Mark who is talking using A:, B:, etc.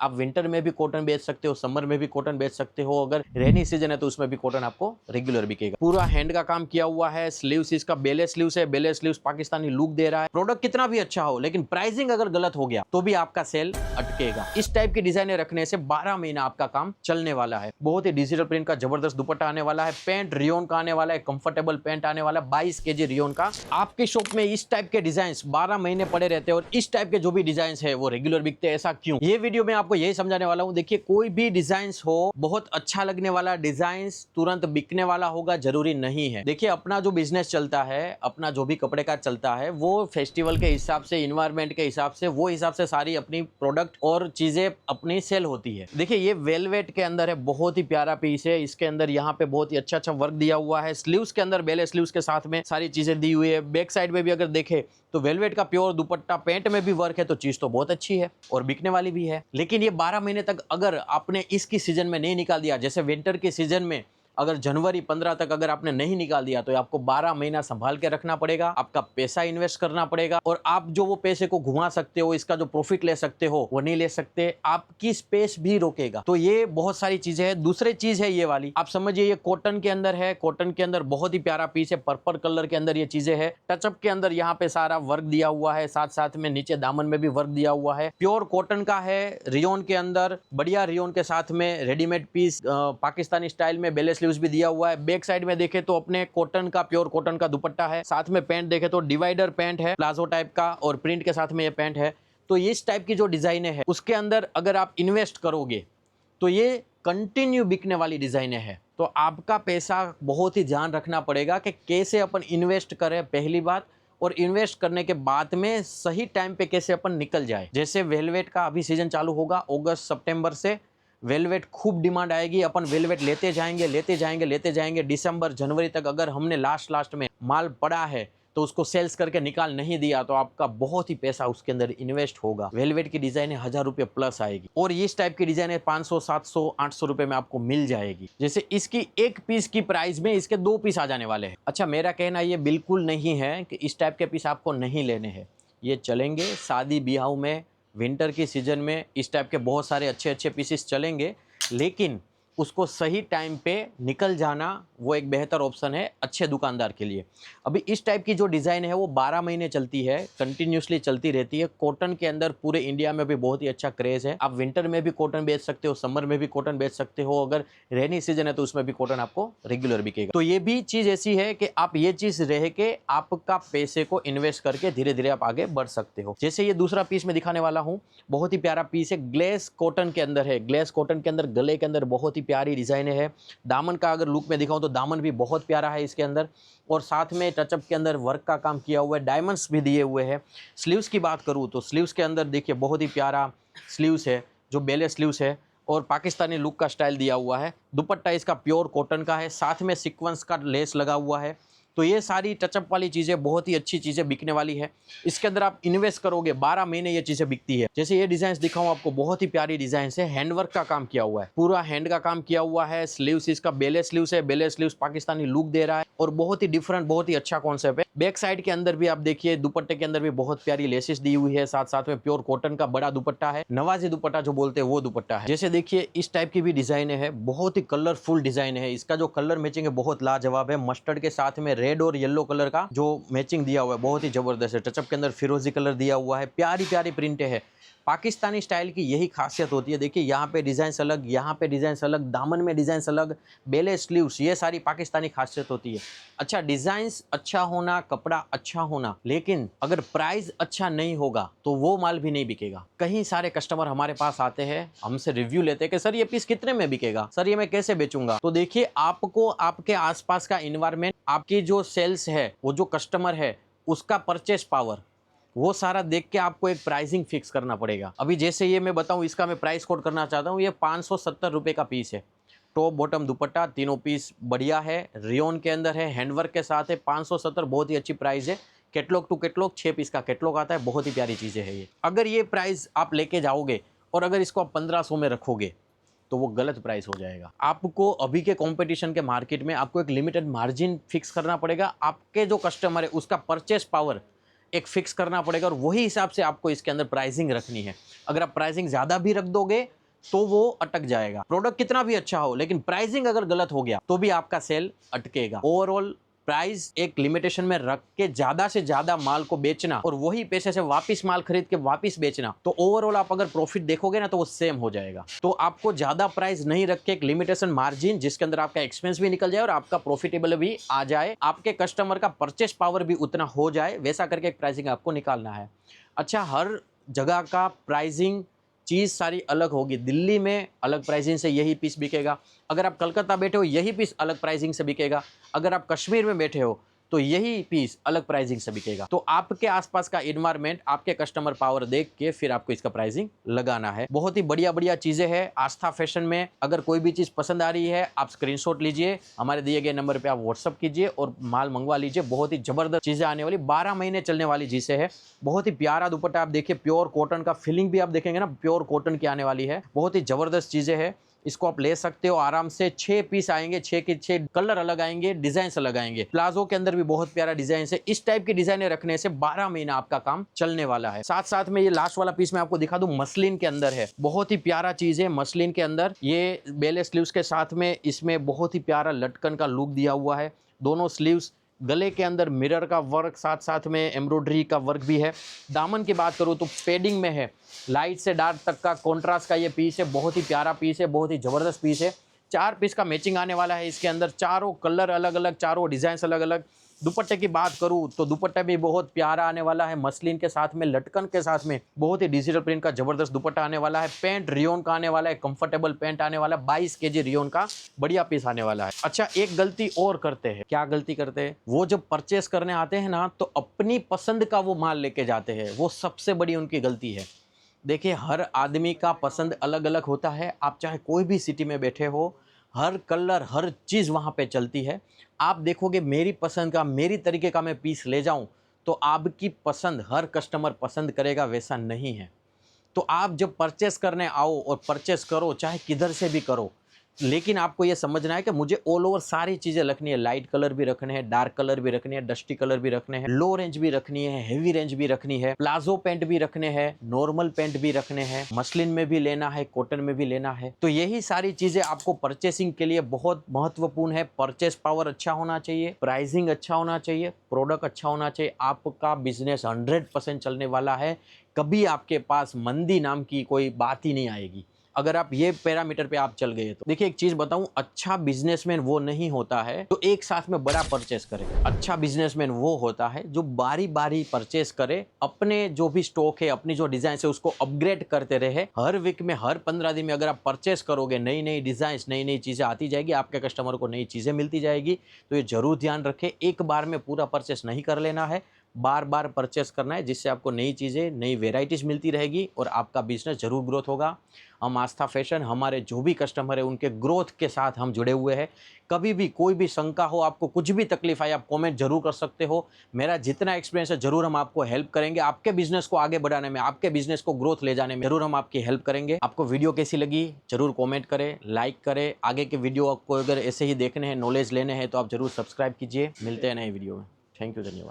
A: आप विंटर में भी कॉटन बेच सकते हो, समर में भी कॉटन बेच सकते हो, अगर रेनी सीजन है तो उसमें भी कॉटन आपको रेगुलर बिकेगा। पूरा हैंड का काम किया हुआ है, स्लीव्स इसका बेले स्लीव्स है, बेले स्लीव्स पाकिस्तानी लुक दे रहा है। प्रोडक्ट कितना भी अच्छा हो लेकिन प्राइसिंग अगर गलत हो गया तो भी आपका सेल अटकेगा। इस टाइप की डिजाइने रखने से 12 महीना आपका काम चलने वाला है। बहुत ही डिजिटल प्रिंट का जबरदस्त दुपट्टा आने वाला है, पैंट रियोन का आने वाला है, कंफर्टेबल पैंट आने वाला है 22 केजी रियोन का। आपके शॉप में इस टाइप के डिजाइन 12 महीने पड़े रहते हैं और इस टाइप के जो भी डिजाइन है वो रेगुलर बिकते हैं, ऐसा क्यों? ये वीडियो में आपको यही समझाने वाला हूं। देखिए, कोई भी डिजाइन हो, बहुत अच्छा लगने वाला डिजाइन तुरंत बिकने वाला होगा जरूरी नहीं है। देखिए, अपना जो बिजनेस चलता है, अपना जो भी कपड़े का चलता है, वो फेस्टिवल के हिसाब से, इन्वायरमेंट के हिसाब से, वो हिसाब से सारी अपनी प्रोडक्ट और चीजें अपनी सेल होती है। देखिए, ये वेलवेट के अंदर है, बहुत ही प्यारा पीस है। इसके अंदर यहाँ पे बहुत ही अच्छा अच्छा वर्क दिया हुआ है। स्लीव्स के अंदर बेले स्लीव्स के साथ में सारी चीजें दी हुई है। बैक साइड में भी अगर देखे तो वेलवेट का प्योर दुपट्टा, पैंट में भी वर्क है, तो चीज तो बहुत अच्छी है और बिकने वाली भी है। लेकिन ये 12 महीने तक अगर आपने इसकी सीजन में नहीं निकाल दिया, जैसे विंटर के सीजन में अगर जनवरी 15 तक अगर आपने नहीं निकाल दिया तो आपको 12 महीना संभाल के रखना पड़ेगा, आपका पैसा इन्वेस्ट करना पड़ेगा और आप जो वो पैसे को घुमा सकते हो, इसका जो प्रॉफिट ले सकते हो वो नहीं ले सकते, आपकी स्पेस भी रोकेगा। तो ये बहुत सारी चीजें हैं। दूसरी चीज है ये वाली, आप समझिए, ये कॉटन के अंदर है, कॉटन के अंदर बहुत ही प्यारा पीस है, पर्पल कलर के अंदर ये चीजें है। टचअप के अंदर यहाँ पे सारा वर्क दिया हुआ है, साथ साथ में नीचे दामन में भी वर्क दिया हुआ है। प्योर कॉटन का है, रियोन के अंदर, बढ़िया रियोन के साथ में रेडीमेड पीस पाकिस्तानी स्टाइल में बेले स्लीव्स भी दिया हुआ है। बैक साइड में देखे तो अपने कॉटन का, प्योर कॉटन का दुपट्टा है। साथ में पैंट देखे तो डिवाइडर पैंट है, प्लाजो टाइप का, और प्रिंट के साथ में ये पैंट है। तो इस टाइप की जो डिजाइने है उसके अंदर अगर आप इन्वेस्ट करोगे तो ये कंटिन्यू बिकने वाली डिजाइने है। तो आपका पैसा बहुत ही ध्यान रखना पड़ेगा कि कैसे अपन इन्वेस्ट करें, पहली बात, और इन्वेस्ट करने के बाद में सही टाइम पे कैसे अपन निकल जाए। जैसे वेलवेट का अभी सीजन चालू होगा, अगस्त सितंबर से वेलवेट खूब डिमांड आएगी, अपन वेलवेट लेते जाएंगे लेते जाएंगे लेते जाएंगे। दिसंबर जनवरी तक अगर हमने लास्ट में माल पड़ा है तो उसको सेल्स करके निकाल नहीं दिया तो आपका बहुत ही पैसा उसके अंदर इन्वेस्ट होगा। वेलवेट की डिजाइन 1000 रुपये प्लस आएगी और इस टाइप की डिजाइन 500 700 800 रुपए में आपको मिल जाएगी। जैसे इसकी एक पीस की प्राइस में इसके 2 पीस आ जाने वाले हैं। अच्छा, मेरा कहना ये बिल्कुल नहीं है कि इस टाइप के पीस आपको नहीं लेने हैं, ये चलेंगे। शादी ब्याह में, विंटर की सीजन में इस टाइप के बहुत सारे अच्छे अच्छे पीसेस चलेंगे, लेकिन उसको सही टाइम पे निकल जाना वो एक बेहतर ऑप्शन है अच्छे दुकानदार के लिए। अभी इस टाइप की जो डिज़ाइन है वो 12 महीने चलती है, कंटिन्यूसली चलती रहती है। कॉटन के अंदर पूरे इंडिया में भी बहुत ही अच्छा क्रेज़ है। आप विंटर में भी कॉटन बेच सकते हो, समर में भी कॉटन बेच सकते हो, अगर रेनी सीजन है तो उसमें भी कॉटन आपको रेगुलर बिकेगा। तो ये भी चीज़ ऐसी है कि आप ये चीज़ रह के आपका पैसे को इन्वेस्ट करके धीरे धीरे आप आगे बढ़ सकते हो। जैसे ये दूसरा पीस मैं दिखाने वाला हूँ, बहुत ही प्यारा पीस है, ग्लेस कॉटन के अंदर है। ग्लेस कॉटन के अंदर गले के अंदर बहुत ही प्यारी डिजाइन है। दामन का अगर लुक में दिखाऊं तो दामन भी बहुत प्यारा है इसके अंदर, और साथ में टचअप के अंदर वर्क का काम किया हुआ है, डायमंड्स भी दिए हुए हैं। स्लीव्स की बात करूं तो स्लीव्स के अंदर देखिए बहुत ही प्यारा स्लीव्स है, जो बेले स्लीव्स है और पाकिस्तानी लुक का स्टाइल दिया हुआ है। दुपट्टा इसका प्योर कॉटन का है, साथ में सीक्वेंस का लेस लगा हुआ है। तो ये सारी टचअप वाली चीज़ें बहुत ही अच्छी चीज़ें बिकने वाली है। इसके अंदर आप इन्वेस्ट करोगे 12 महीने ये चीज़ें बिकती है। जैसे ये डिजाइन दिखाऊं आपको, बहुत ही प्यारी डिजाइन है, हैंडवर्क का काम किया हुआ है, पूरा हैंड का काम किया हुआ है। स्लीव्स इसका बेले स्लीव्स है, बेले स्लीव्स पाकिस्तानी लुक दे रहा है और बहुत ही डिफरेंट, बहुत ही अच्छा कॉन्सेप्ट है। बैक साइड के अंदर भी आप देखिए, दुपट्टे के अंदर भी बहुत प्यारी लेसेस दी हुई है, साथ साथ में प्योर कॉटन का बड़ा दुपट्टा है, नवाजी दुपट्टा जो बोलते हैं वो दुपट्टा है। जैसे देखिए इस टाइप की भी डिजाइन है, बहुत ही कलरफुल डिजाइन है। इसका जो कलर मैचिंग है बहुत लाजवाब है, मस्टर्ड के साथ में रेड और येलो कलर का जो मैचिंग दिया हुआ है बहुत ही जबरदस्त है। टचअप के अंदर फिरोजी कलर दिया हुआ है, प्यारी प्यारी प्रिंट है। पाकिस्तानी स्टाइल की यही खासियत होती है। देखिए यहाँ पे डिजाइन अलग, यहाँ पे डिजाइन अलग, दामन में डिजाइन अलग, बेले स्लीव्स, ये सारी पाकिस्तानी खासियत होती है। अच्छा, डिजाइन अच्छा होना, कपड़ा अच्छा होना, लेकिन अगर प्राइस अच्छा नहीं होगा तो वो माल भी नहीं बिकेगा। कई सारे कस्टमर हमारे पास आते हैं, हमसे रिव्यू लेते हैं कि सर ये पीस कितने में बिकेगा, सर ये मैं कैसे बेचूंगा। तो देखिए, आपको आपके आसपास का इन्वायरमेंट, आपकी जो सेल्स है, वो जो कस्टमर है, उसका परचेस पावर, वो सारा देख के आपको एक प्राइसिंग फिक्स करना पड़ेगा। अभी जैसे ये मैं बताऊं, इसका मैं प्राइस कोड करना चाहता हूं, ये 570 रुपये का पीस है। टॉप बॉटम दुपट्टा तीनों पीस बढ़िया है, रियोन के अंदर है, हैंडवर्क के साथ है। 570 बहुत ही अच्छी प्राइस है। कैटलॉग टू कैटलॉग 6 पीस का कैटलॉग आता है, बहुत ही प्यारी चीज़ें है ये। अगर ये प्राइस आप लेके जाओगे और अगर इसको आप 1500 में रखोगे तो वो गलत प्राइस हो जाएगा। आपको अभी के कंपटीशन के मार्केट में आपको एक लिमिटेड मार्जिन फिक्स करना पड़ेगा। आपके जो कस्टमर है उसका परचेस पावर एक फिक्स करना पड़ेगा और वही हिसाब से आपको इसके अंदर प्राइसिंग रखनी है। अगर आप प्राइसिंग ज़्यादा भी रख दोगे तो वो अटक जाएगा। प्रोडक्ट कितना भी अच्छा हो लेकिन प्राइसिंग अगर गलत हो गया तो भी आपका सेल अटकेगा। ओवरऑल प्राइस एक लिमिटेशन में रख के ज्यादा से ज्यादा माल को बेचना और वही पैसे से वापस माल खरीद के वापस बेचना, तो ओवरऑल आप अगर प्रॉफिट देखोगे ना तो वो सेम हो जाएगा। तो आपको ज्यादा प्राइस नहीं रख के एक लिमिटेशन मार्जिन जिसके अंदर आपका एक्सपेंस भी निकल जाए और आपका प्रॉफिटेबल भी आ जाए, आपके कस्टमर का परचेस पावर भी उतना हो जाए, वैसा करके एक प्राइसिंग आपको निकालना है। अच्छा, हर जगह का प्राइसिंग चीज़ सारी अलग होगी। दिल्ली में अलग प्राइसिंग से यही पीस बिकेगा, अगर आप कलकत्ता बैठे हो यही पीस अलग प्राइसिंग से बिकेगा, अगर आप कश्मीर में बैठे हो तो यही पीस अलग प्राइसिंग से बिकेगा। तो आपके आसपास का एनवायरनमेंट, आपके कस्टमर पावर देख के फिर आपको इसका प्राइसिंग लगाना है। बहुत ही बढ़िया बढ़िया चीज़ें हैं आस्था फैशन में। अगर कोई भी चीज़ पसंद आ रही है आप स्क्रीनशॉट लीजिए, हमारे दिए गए नंबर पे आप व्हाट्सअप कीजिए और माल मंगवा लीजिए। बहुत ही जबरदस्त चीज़ें आने वाली, 12 महीने चलने वाली चीज़ें है। बहुत ही प्यारा दुपट्टा आप देखिए, प्योर कॉटन का फीलिंग भी आप देखेंगे ना, प्योर कॉटन की आने वाली है। बहुत ही जबरदस्त चीज़ें हैं, इसको आप ले सकते हो आराम से। 6 पीस आएंगे, 6 के 6 कलर अलग आएंगे, डिजाइन अलग आएंगे। प्लाजो के अंदर भी बहुत प्यारा डिजाइन है। इस टाइप की डिजाइने रखने से 12 महीना आपका काम चलने वाला है। साथ साथ में ये लास्ट वाला पीस मैं आपको दिखा दूं, मसलिन के अंदर है। बहुत ही प्यारा चीज है मसलिन के अंदर। ये बेले स्लीव्स के साथ में इसमें बहुत ही प्यारा लटकन का लुक दिया हुआ है। दोनों स्लीव्स, गले के अंदर मिरर का वर्क, साथ साथ में एम्ब्रॉयडरी का वर्क भी है। दामन की बात करूँ तो पेडिंग में है, लाइट से डार्क तक का कॉन्ट्रास्ट का ये पीस है। बहुत ही प्यारा पीस है, बहुत ही ज़बरदस्त पीस है। 4 पीस का मैचिंग आने वाला है इसके अंदर, चारों कलर अलग अलग, चारों डिज़ाइन अलग अलग। दुपट्टे की बात करूँ तो दुपट्टा भी बहुत प्यारा आने वाला है, मसलिन के साथ में, लटकन के साथ में बहुत ही डिजिटल प्रिंट का जबरदस्त दुपट्टा आने वाला है। पैंट रियोन का आने वाला है, कंफर्टेबल पैंट आने वाला है, 22 kg रियोन का बढ़िया पीस आने वाला है। अच्छा, एक गलती और करते हैं। क्या गलती करते हैं? वो जब परचेस करने आते हैं ना तो अपनी पसंद का वो माल लेके जाते हैं, वो सबसे बड़ी उनकी गलती है। देखिए, हर आदमी का पसंद अलग अलग होता है। आप चाहे कोई भी सिटी में बैठे हो, हर कलर हर चीज़ वहाँ पे चलती है। आप देखोगे मेरी पसंद का, मेरी तरीके का मैं पीस ले जाऊँ तो आपकी पसंद हर कस्टमर पसंद करेगा, वैसा नहीं है। तो आप जब परचेस करने आओ और परचेस करो, चाहे किधर से भी करो, लेकिन आपको ये समझना है कि मुझे ऑल ओवर सारी चीज़ें रखनी है। लाइट कलर भी रखने हैं, डार्क कलर भी रखने हैं, डस्टी कलर भी रखने हैं, लो रेंज भी रखनी है, हेवी रेंज भी रखनी है, प्लाजो पैंट भी रखने हैं, नॉर्मल पैंट भी रखने हैं, मसलिन में भी लेना है, कॉटन में भी लेना है। तो यही सारी चीज़ें आपको परचेसिंग के लिए बहुत महत्वपूर्ण है। परचेस पावर अच्छा होना चाहिए, प्राइसिंग अच्छा होना चाहिए, प्रोडक्ट अच्छा होना चाहिए। आपका बिजनेस 100% चलने वाला है। कभी आपके पास मंदी नाम की कोई बात ही नहीं आएगी अगर आप ये पैरामीटर पे आप चल गए तो। देखिए, एक चीज बताऊं, अच्छा बिजनेसमैन वो नहीं होता है जो एक साथ में बड़ा परचेस करे। अच्छा बिजनेसमैन वो होता है जो बारी बारी परचेस करे, अपने जो भी स्टॉक है, अपनी जो डिजाइन है उसको अपग्रेड करते रहे। हर वीक में, हर 15 दिन में अगर आप परचेस करोगे, नई नई डिजाइन, नई नई चीजें आती जाएगी, आपके कस्टमर को नई चीजें मिलती जाएगी। तो ये जरूर ध्यान रखें, एक बार में पूरा परचेस नहीं कर लेना है, बार बार परचेस करना है, जिससे आपको नई चीज़ें, नई वेराइटीज़ मिलती रहेगी और आपका बिजनेस जरूर ग्रोथ होगा। हम आस्था फैशन, हमारे जो भी कस्टमर है उनके ग्रोथ के साथ हम जुड़े हुए हैं। कभी भी कोई भी शंका हो, आपको कुछ भी तकलीफ आए, आप कमेंट जरूर कर सकते हो। मेरा जितना एक्सपीरियंस है जरूर हम आपको हेल्प करेंगे। आपके बिजनेस को आगे बढ़ाने में, आपके बिजनेस को ग्रोथ ले जाने में जरूर हम आपकी हेल्प करेंगे। आपको वीडियो कैसी लगी जरूर कॉमेंट करें, लाइक करें। आगे के वीडियो आपको अगर ऐसे ही देखने हैं, नॉलेज लेने हैं, तो आप जरूर सब्सक्राइब कीजिए। मिलते हैं नए वीडियो में। थैंक यू, धन्यवाद।